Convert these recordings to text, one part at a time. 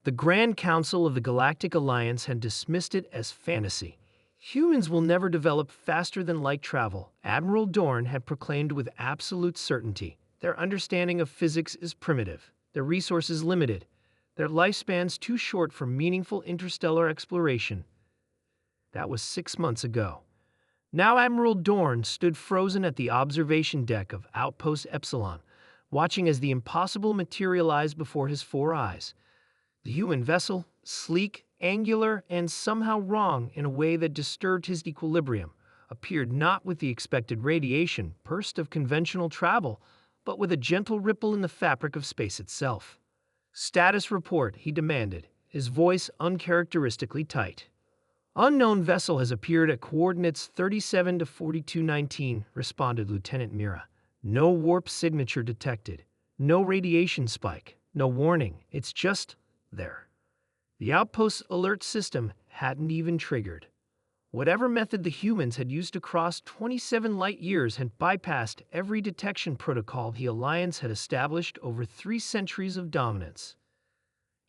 The Grand Council of the Galactic Alliance had dismissed it as fantasy. Humans will never develop faster than light travel, Admiral Dorn had proclaimed with absolute certainty. Their understanding of physics is primitive, their resources limited, their lifespans too short for meaningful interstellar exploration. That was 6 months ago. Now Admiral Dorn stood frozen at the observation deck of Outpost Epsilon, watching as the impossible materialized before his 4 eyes. The human vessel, sleek, angular, and somehow wrong in a way that disturbed his equilibrium, appeared not with the expected radiation burst of conventional travel, but with a gentle ripple in the fabric of space itself. "Status report," he demanded, his voice uncharacteristically tight. "Unknown vessel has appeared at coordinates 37 to 4219, responded Lieutenant Mira. "No warp signature detected. No radiation spike. No warning. It's just there." The outpost's alert system hadn't even triggered. Whatever method the humans had used to cross 27 light years had bypassed every detection protocol the Alliance had established over 3 centuries of dominance.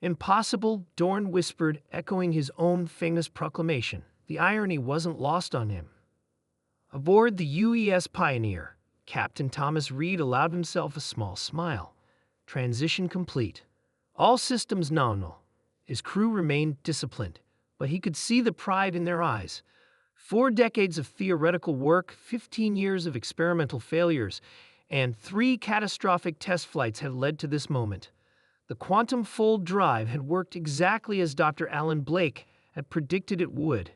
"Impossible," Dorn whispered, echoing his own famous proclamation. The irony wasn't lost on him. Aboard the UES Pioneer, Captain Thomas Reed allowed himself a small smile. Transition complete. All systems nominal. His crew remained disciplined, but he could see the pride in their eyes. 4 decades of theoretical work, 15 years of experimental failures, and 3 catastrophic test flights had led to this moment. The quantum fold drive had worked exactly as Dr. Alan Blake had predicted it would.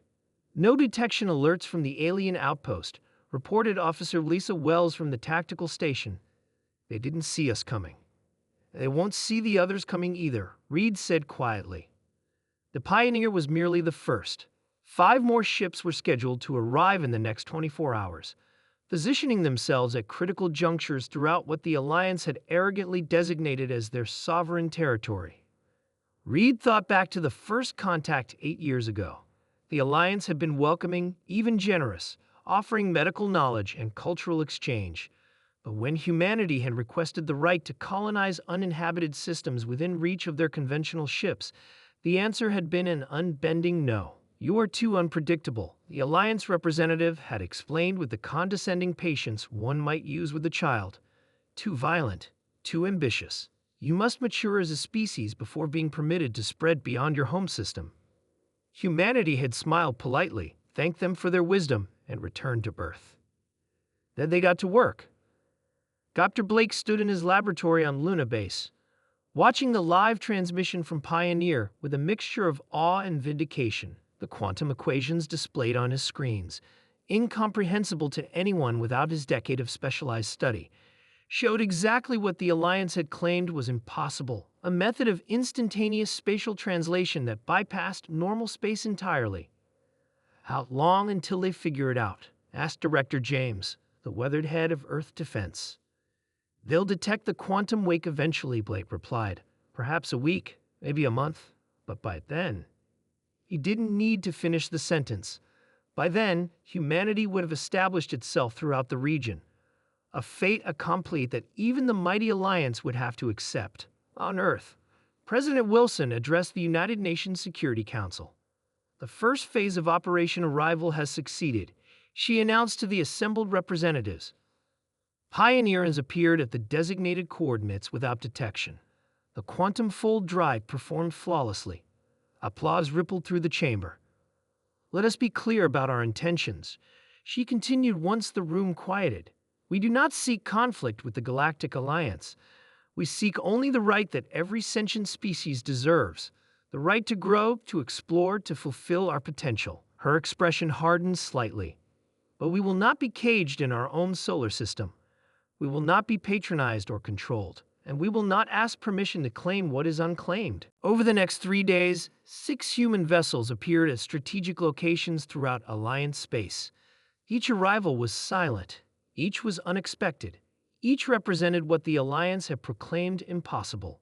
"No detection alerts from the alien outpost," reported Officer Lisa Wells from the tactical station. "They didn't see us coming. They won't see the others coming either," Reed said quietly. The Pioneer was merely the first. 5 more ships were scheduled to arrive in the next 24 hours, positioning themselves at critical junctures throughout what the Alliance had arrogantly designated as their sovereign territory. Reed thought back to the first contact 8 years ago. The Alliance had been welcoming, even generous, offering medical knowledge and cultural exchange. But when humanity had requested the right to colonize uninhabited systems within reach of their conventional ships, the answer had been an unbending no. "You are too unpredictable," the Alliance representative had explained with the condescending patience one might use with a child. "Too violent, too ambitious. You must mature as a species before being permitted to spread beyond your home system." Humanity had smiled politely, thanked them for their wisdom, and returned to Earth. Then they got to work. Dr. Blake stood in his laboratory on Luna Base, watching the live transmission from Pioneer with a mixture of awe and vindication. The quantum equations displayed on his screens, incomprehensible to anyone without his decade of specialized study, showed exactly what the Alliance had claimed was impossible, a method of instantaneous spatial translation that bypassed normal space entirely. "How long until they figure it out?" asked Director James, the weathered head of Earth Defense. "They'll detect the quantum wake eventually," Blake replied. "Perhaps a week, maybe a month, but by then..." He didn't need to finish the sentence. By then, humanity would have established itself throughout the region, a fait accompli that even the mighty Alliance would have to accept. On Earth, President Wilson addressed the United Nations Security Council. "The first phase of Operation Arrival has succeeded," she announced to the assembled representatives. Pioneer has appeared at the designated coordinates without detection. The quantum fold drive performed flawlessly. Applause rippled through the chamber. "Let us be clear about our intentions," she continued once the room quieted. "We do not seek conflict with the Galactic Alliance. We seek only the right that every sentient species deserves, the right to grow, to explore, to fulfill our potential." Her expression hardened slightly. "But we will not be caged in our own solar system. We will not be patronized or controlled, and we will not ask permission to claim what is unclaimed." Over the next 3 days, 6 human vessels appeared at strategic locations throughout Alliance space. Each arrival was silent. Each was unexpected. Each represented what the Alliance had proclaimed impossible.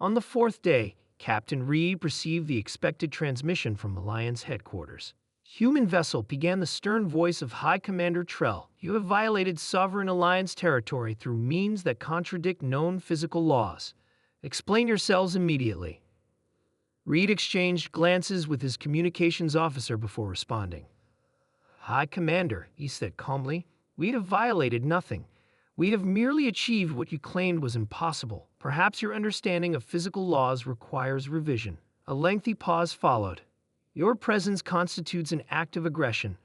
On the 4th day, Captain Reed received the expected transmission from Alliance headquarters. Human vessel, began the stern voice of High Commander Trell. "You have violated Sovereign Alliance territory through means that contradict known physical laws. Explain yourselves immediately." Reed exchanged glances with his communications officer before responding. "High Commander," he said calmly, "we'd have violated nothing. We'd have merely achieved what you claimed was impossible. Perhaps your understanding of physical laws requires revision." A lengthy pause followed. "Your presence constitutes an act of aggression."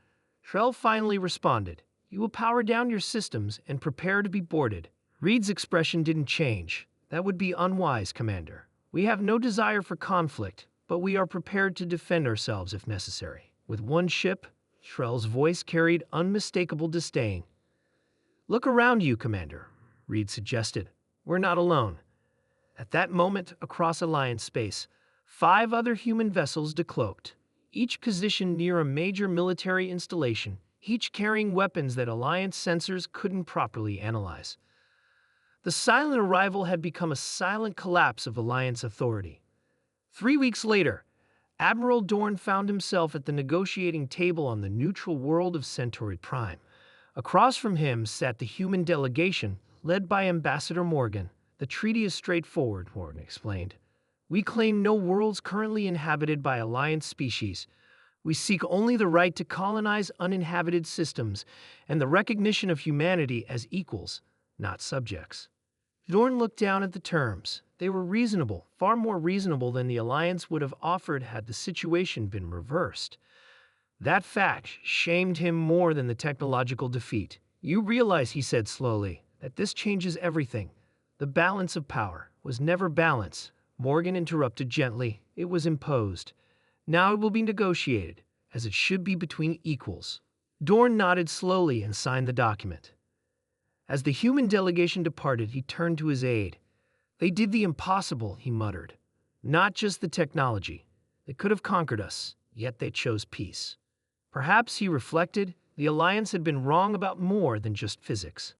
Trell finally responded. "You will power down your systems and prepare to be boarded." Reed's expression didn't change. "That would be unwise, Commander. We have no desire for conflict, but we are prepared to defend ourselves if necessary. With one ship," Trell's voice carried unmistakable disdain. "Look around you, Commander," Reed suggested. "We're not alone." At that moment, across Alliance space, 5 other human vessels decloaked, each positioned near a major military installation, each carrying weapons that Alliance sensors couldn't properly analyze. The silent arrival had become a silent collapse of Alliance authority. 3 weeks later, Admiral Dorn found himself at the negotiating table on the neutral world of Centauri Prime. Across from him sat the human delegation, led by Ambassador Morgan. "The treaty is straightforward," Morgan explained. "We claim no worlds currently inhabited by Alliance species. We seek only the right to colonize uninhabited systems and the recognition of humanity as equals, not subjects." Dorn looked down at the terms. They were reasonable, far more reasonable than the Alliance would have offered had the situation been reversed. That fact shamed him more than the technological defeat. "You realize," he said slowly, "that this changes everything. The balance of power was never balance." Morgan interrupted gently. "It was imposed. Now it will be negotiated, as it should be between equals." Dorn nodded slowly and signed the document. As the human delegation departed, he turned to his aide. "They did the impossible," he muttered. "Not just the technology. They could have conquered us, yet they chose peace." Perhaps, he reflected, the Alliance had been wrong about more than just physics.